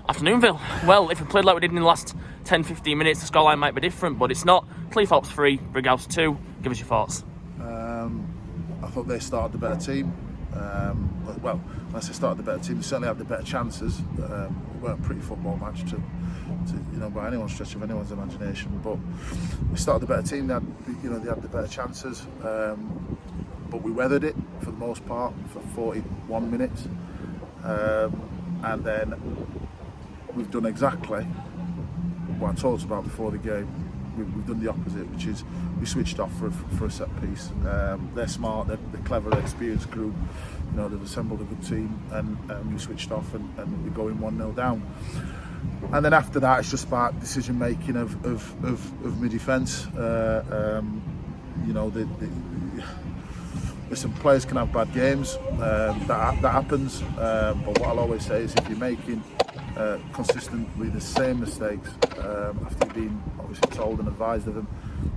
Afternoon, Vil. Well, if we played like we did in the last 10-15 minutes, the scoreline might be different, but it's not. Cleethorpes 3, Brighouse 2. Give us your thoughts. I thought they started the better team. Well, when I say started the better team, they certainly had the better chances. It weren't a pretty football match to by anyone's stretch of anyone's imagination. But we started the better team. They had the better chances. But we weathered it for the most part for 41 minutes, and then we've done exactly what I talked about before the game. We've done the opposite, which is we switched off for a set piece. They're smart, they're clever, they're experienced group. They've assembled a good team, and we switched off, and we're going 1-0 down. And then after that, it's just about decision making of my defence. Listen, players can have bad games. That happens. But what I'll always say is, if you're making consistently the same mistakes after you've been obviously told and advised of them,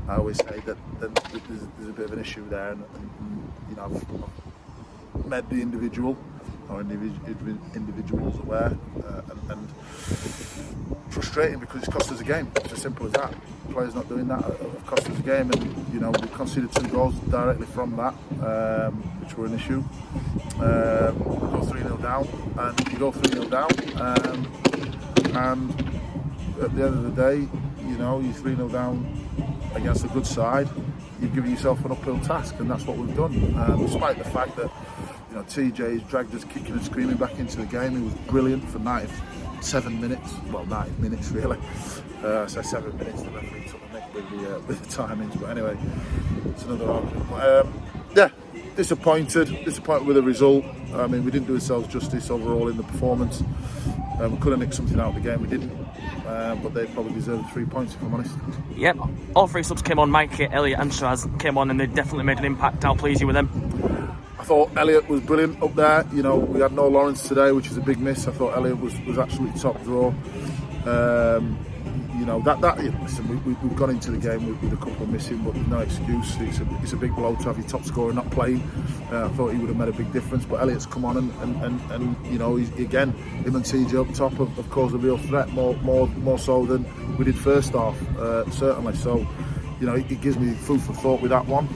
I always say that there's a bit of an issue there, and I've made the individual or individuals aware, and frustrating because it's cost us a game. It's as simple as that. Players not doing that have cost us a game, and we conceded 2 goals directly from that, which were an issue. We go 3-0 down, and you go 3-0 down, and at the end of the day, you're 3-0 down against a good side. You're giving yourself an uphill task, and that's what we've done. Despite the fact that TJ's dragged us kicking and screaming back into the game. He was brilliant for 97 minutes. Well, 90 minutes really. I say 7 minutes. The referee took the nick with the timings. But anyway, it's another argument. Disappointed with the result. I mean, we didn't do ourselves justice overall in the performance. We could have nicked something out of the game. We didn't. But they probably deserved 3 points, if I'm honest. Yep. All 3 subs came on. Mikey, Elliot and Shiraz came on, and they definitely made an impact. How pleased you with them? I thought Elliot was brilliant up there. We had no Lawrence today, which is a big miss. I thought Elliot was absolutely top draw. Listen, we've gone into the game with a couple of missing, but no excuse. It's a big blow to have your top scorer not playing. I thought he would have made a big difference, but Elliot's come on and he's, again, him and TJ up top have caused a real threat, more so than we did first half, certainly. So, it gives me food for thought with that one.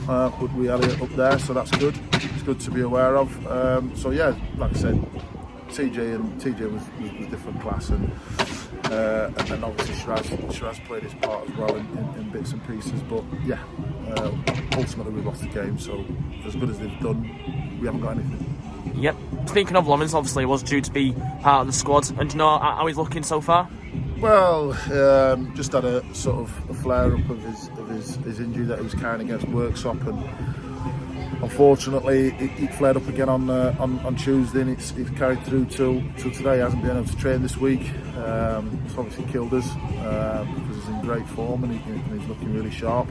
We had it up there, so that's good. It's good to be aware of. Like I said, TJ was different class, and obviously Shiraz played his part as well in bits and pieces. But ultimately we lost the game. So as good as they've done, we haven't got anything. Yep. Speaking of Lawrence, obviously he was due to be part of the squad, and do you know how he's looking so far? Well, just had a sort of a flare up of his injury that he was carrying against Worksop, and unfortunately it flared up again on Tuesday, and it's carried through till today. He hasn't been able to train this week. It's obviously killed us because he's in great form and he's looking really sharp.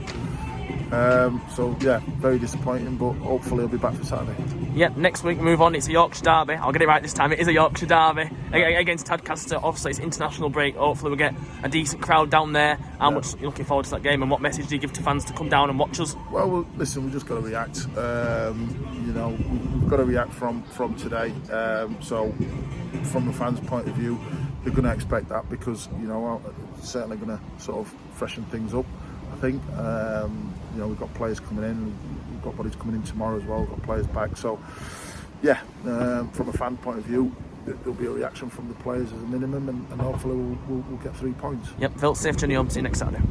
Very disappointing, but hopefully he'll be back for Saturday. Yep, next week we move on. It's a Yorkshire derby. I'll get it right this time. It is a Yorkshire derby against Tadcaster. Obviously, it's international break. Hopefully we'll get a decent crowd down there. How much are you looking forward to that game, and what message do you give to fans to come down and watch us? Well, listen, we've just got to react. We've got to react from today. So from the fans' point of view, they're going to expect that, because it's certainly going to sort of freshen things up, I think. We've got players coming in, we've got bodies coming in tomorrow as well, we've got players back. So, from a fan point of view, there'll be a reaction from the players as a minimum, and hopefully we'll get 3 points. Yep, Phil, safe journey home. See you next Saturday.